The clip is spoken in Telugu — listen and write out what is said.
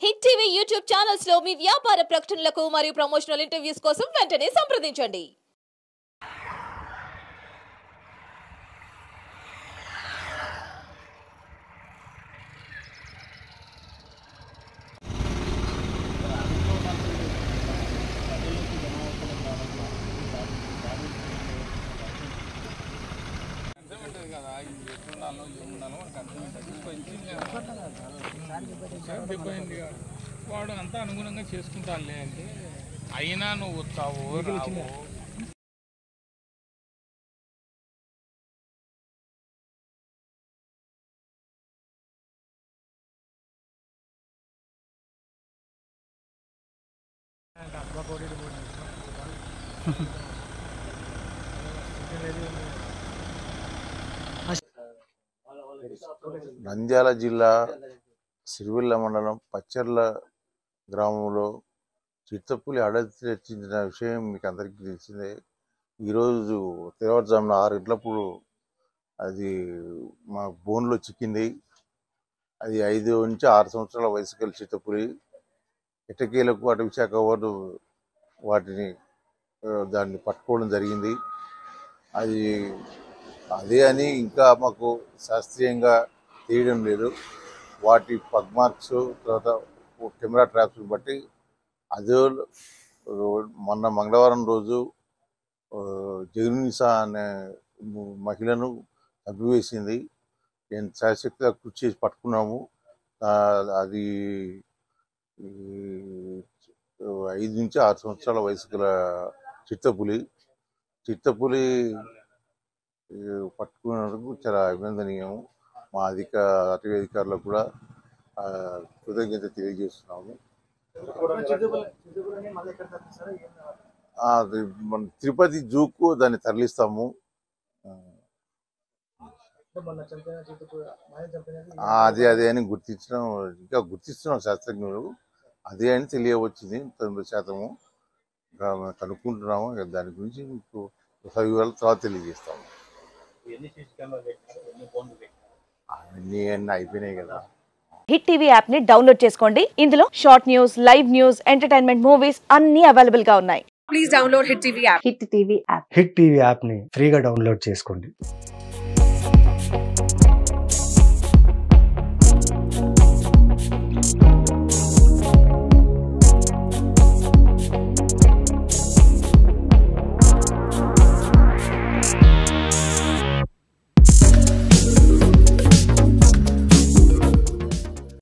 హిట్ టీవీ యూట్యూబ్ ఛానల్స్ లో మీ వ్యాపార ప్రకటనలకు మరియు ప్రమోషనల్ ఇంటర్వ్యూస్ కోసం వెంటనే సంప్రదించండి. వాడు అంతా అనుగుణంగా చేసుకుంటానులే అంటే అయినా నువ్వు వస్తావు రావు. నంద్యాల జిల్లా సిరివెల్ల మండలం పచ్చర్ల గ్రామంలో చిత్తపులి అడవి రచించిన విషయం మీకు అందరికీ తెలిసిందే. ఈరోజు తెల్లవారుజామున 6 గంటలప్పుడు అది మా బోన్లో చిక్కింది. అది 5 నుంచి 6 సంవత్సరాల వయసు గల చిత్తపులి. ఎట్టకేలకు అటవీ శాఖ వారు దాన్ని పట్టుకోవడం జరిగింది. అది అదే అని ఇంకా మాకు శాస్త్రీయంగా తెలియడం లేదు. వాటి పగ్ మార్క్స్ తర్వాత కెమెరా ట్రాప్స్ బట్టి అదే మొన్న మంగళవారం రోజు జగన్నిసా అనే మహిళను చంపివేసింది. నేను శాశక్తిగా కృషి చేసి పట్టుకున్నాము. అది 5 నుంచి 6 సంవత్సరాల వయసు గల చిత్తపులి పట్టుకున్నందుకు చాలా అభినందనీయం. మా అటవీ అధికారులకు కూడా కృతజ్ఞత తెలియజేస్తున్నాము. మన తిరుపతి జూకు దాన్ని తరలిస్తాము. అదే అని ఇంకా గుర్తిస్తున్నాం శాస్త్రజ్ఞులు. అదే అని తెలియవచ్చింది 90% కనుక్కుంటున్నాము. దాని గురించి మీకు వివరాలు తర్వాత తెలియజేస్తాము. అన్నీ అయిపోయినాయి కదా. హిట్ టీవీ యాప్ ని డౌన్లోడ్ చేసుకోండి. ఇందులో short news, live news, entertainment movies అన్ని అవైలబుల్ గా ఉన్నాయి. Please download hit TV app. Hit TV app ని ఫ్రీగా డౌన్లోడ్ చేసుకోండి.